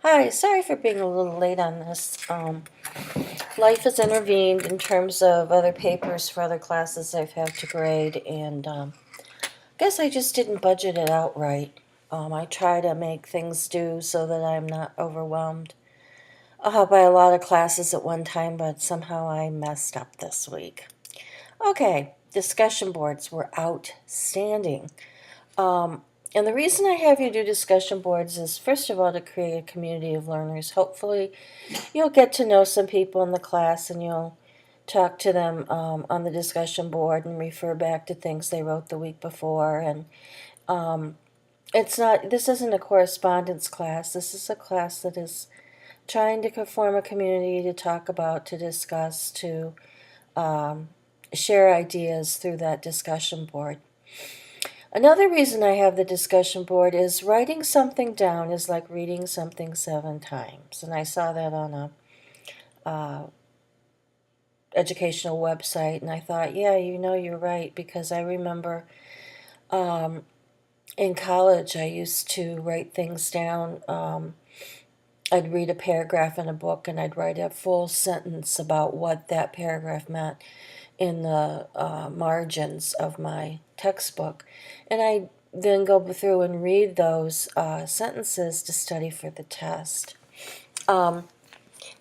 Hi, sorry for being a little late on this. Life has intervened in terms of other papers for other classes I've had to grade, and guess I just didn't budget it out right. I try to make things do so that I'm not overwhelmed by a lot of classes at one time, but somehow I messed up this week. Okay, discussion boards were outstanding. Um, and the reason I have you do discussion boards is, first of all, to create a community of learners. Hopefully, you'll get to know some people in the class and you'll talk to them on the discussion board and refer back to things they wrote the week before. And um, this isn't a correspondence class. This is a class that is trying to form a community to talk about, to discuss, to um, share ideas through that discussion board. Another reason I have the discussion board is writing something down is like reading something 7 times. And I saw that on a uh, educational website, and I thought, yeah, you're right, because I remember um, in college I used to write things down. I'd read a paragraph in a book and I'd write a full sentence about what that paragraph meant in the margins of my textbook. And I then go through and read those sentences to study for the test. Um,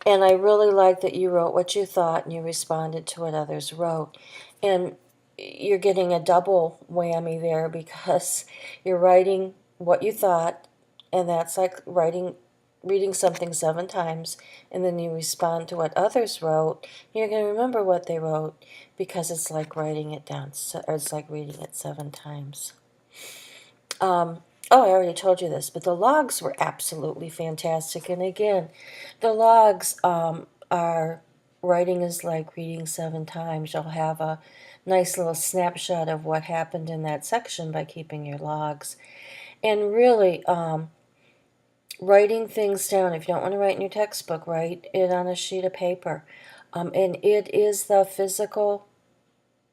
and I really like that you wrote what you thought and you responded to what others wrote. And you're getting a double whammy there because you're writing what you thought, and that's like reading something 7 times, and then you respond to what others wrote. You're going to remember what they wrote because it's like writing it down, or it's like reading it 7 times. Oh, I already told you this, but the logs were absolutely fantastic. And again, the logs are writing is like reading 7 times. You'll have a nice little snapshot of what happened in that section by keeping your logs. And really, writing things down, if you don't want to write in your textbook, write it on a sheet of paper. And it is the physical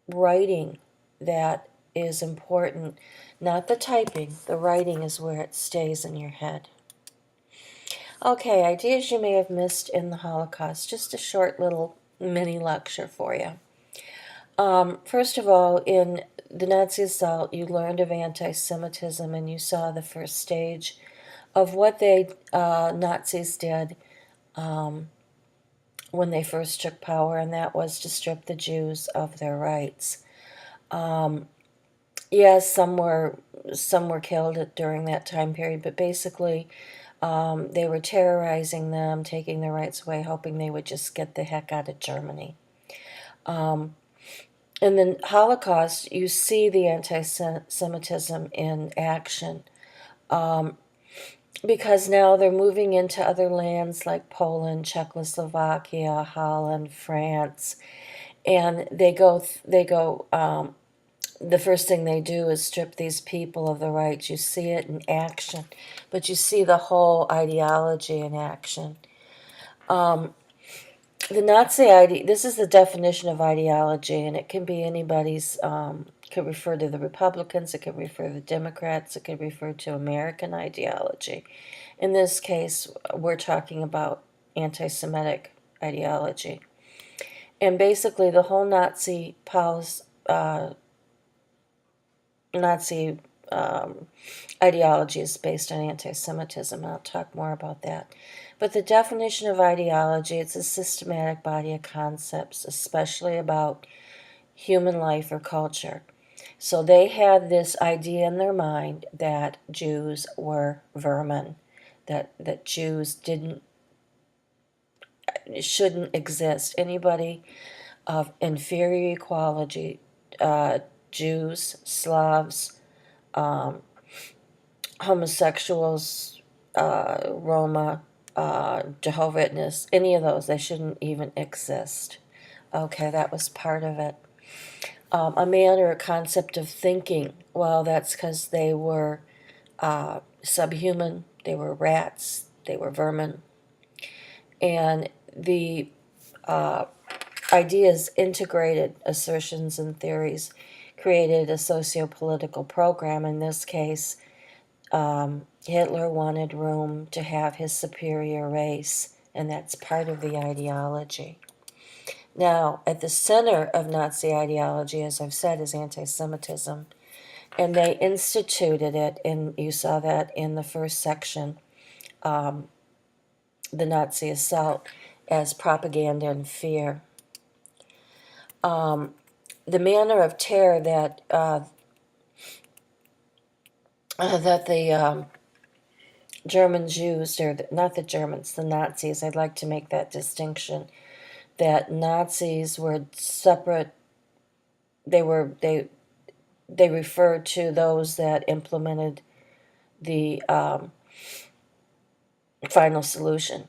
writing that is important, not the typing. The writing is where it stays in your head. Okay, ideas you may have missed in the Holocaust. Just a short little mini lecture for you. First of all, in the Nazi assault, you learned of anti-Semitism and you saw the first stage of what they Nazis did when they first took power, and that was to strip the Jews of their rights. Yes, some were killed during that time period, but basically they were terrorizing them, taking their rights away, hoping they would just get the heck out of Germany. In the Holocaust, you see the anti-Semitism in action because now they're moving into other lands like Poland, Czechoslovakia, Holland, France, and they go. The first thing they do is strip these people of the rights. You see it in action, but you see the whole ideology in action. The Nazi this is the definition of ideology, and it can be anybody's, could refer to the Republicans, it could refer to the Democrats, it could refer to American ideology. In this case, we're talking about anti-Semitic ideology. And basically, the whole Nazi ideology is based on anti-Semitism, and I'll talk more about that. But the definition of ideology, it's a systematic body of concepts, especially about human life or culture. So they had this idea in their mind that Jews were vermin, that Jews shouldn't exist. Anybody of inferior equality, Jews, Slavs, homosexuals, Roma, Jehovah's Witness, any of those, they shouldn't even exist. Okay, that was part of it. A man or a concept of thinking, well, that's because they were subhuman, they were rats, they were vermin. And the ideas integrated assertions and theories, created a socio-political program. In this case, Hitler wanted room to have his superior race, and that's part of the ideology. Now, at the center of Nazi ideology, as I've said, is anti-Semitism, and they instituted it, and you saw that in the first section, the Nazi assault, as propaganda and fear. The manner of terror that the Germans used, or not the Germans, the Nazis. I'd like to make that distinction. That Nazis were separate. They referred to those that implemented the final solution.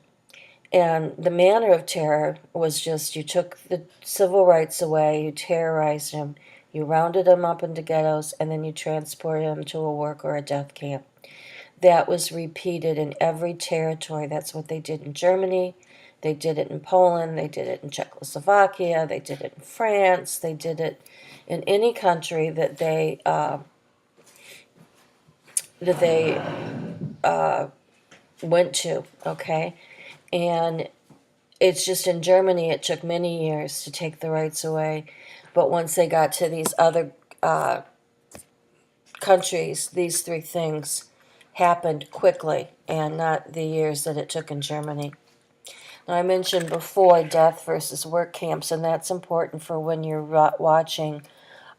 And the manner of terror was just you took the civil rights away, you terrorized them, you rounded them up into ghettos, and then you transported them to a work or a death camp. That was repeated in every territory. That's what they did in Germany. They did it in Poland. They did it in Czechoslovakia. They did it in France. They did it in any country that they went to. Okay, and it's just in Germany it took many years to take the rights away, but once they got to these other countries, these three things happened quickly, and not the years that it took in Germany. Now, I mentioned before death versus work camps, and that's important for when you're watching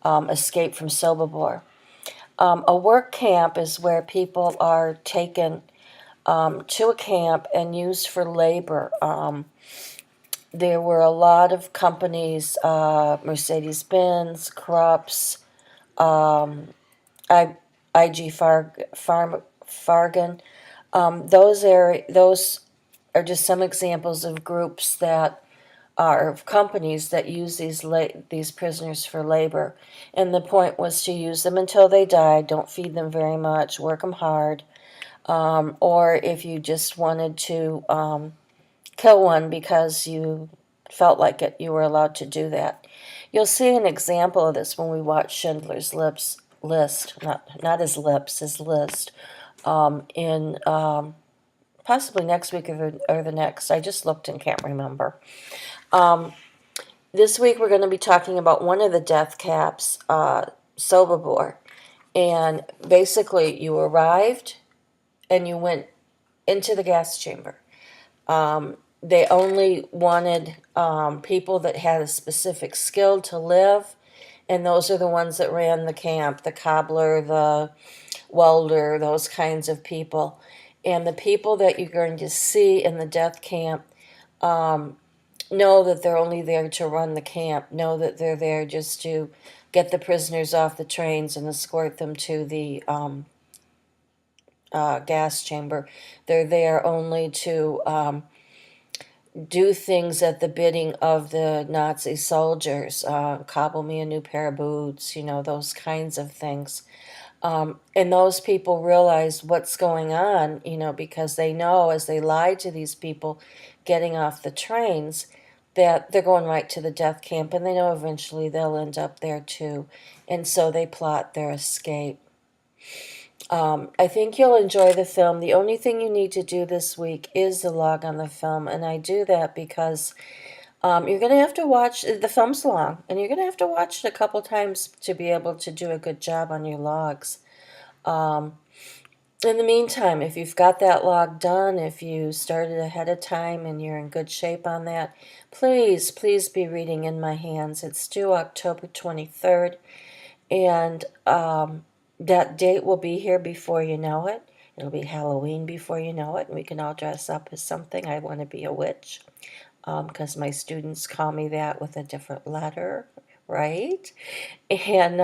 Escape from Sobibor. A work camp is where people are taken to a camp and used for labor. There were a lot of companies, Mercedes-Benz, Krups, IG Fargen. Those are just some examples of groups that are companies that use these prisoners for labor. And the point was to use them until they died. Don't feed them very much. Work them hard. Or if you just wanted to kill one because you felt like it, you were allowed to do that. You'll see an example of this when we watch Schindler's List, not his lips, his list, in possibly next week or the next. I just looked and can't remember. This week we're going to be talking about one of the death camps, Sobibor. And basically you arrived and you went into the gas chamber. They only wanted people that had a specific skill to live, and those are the ones that ran the camp, the cobbler, the welder, those kinds of people. And the people that you're going to see in the death camp know that they're only there to run the camp, know that they're there just to get the prisoners off the trains and escort them to the gas chamber. They're there only to do things at the bidding of the Nazi soldiers, cobble me a new pair of boots, those kinds of things. And those people realize what's going on, because they know as they lie to these people getting off the trains that they're going right to the death camp, and they know eventually they'll end up there too. And so they plot their escape. I think you'll enjoy the film. The only thing you need to do this week is to log on the film, and I do that because you're going to have to watch, the film's long, and you're going to have to watch it a couple times to be able to do a good job on your logs. In the meantime, if you've got that log done, if you started ahead of time and you're in good shape on that, please be reading In My Hands. It's due October 23rd, and that date will be here before you know it. It'll be Halloween before you know it, and we can all dress up as something. I want to be a witch, because my students call me that with a different letter, right? And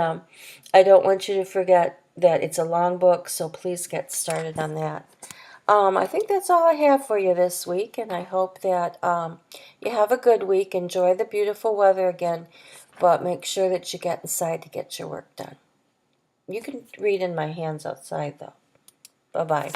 I don't want you to forget that it's a long book, so please get started on that. I think that's all I have for you this week, and I hope that you have a good week. Enjoy the beautiful weather again, but make sure that you get inside to get your work done. You can read In My Hands outside, though. Bye-bye.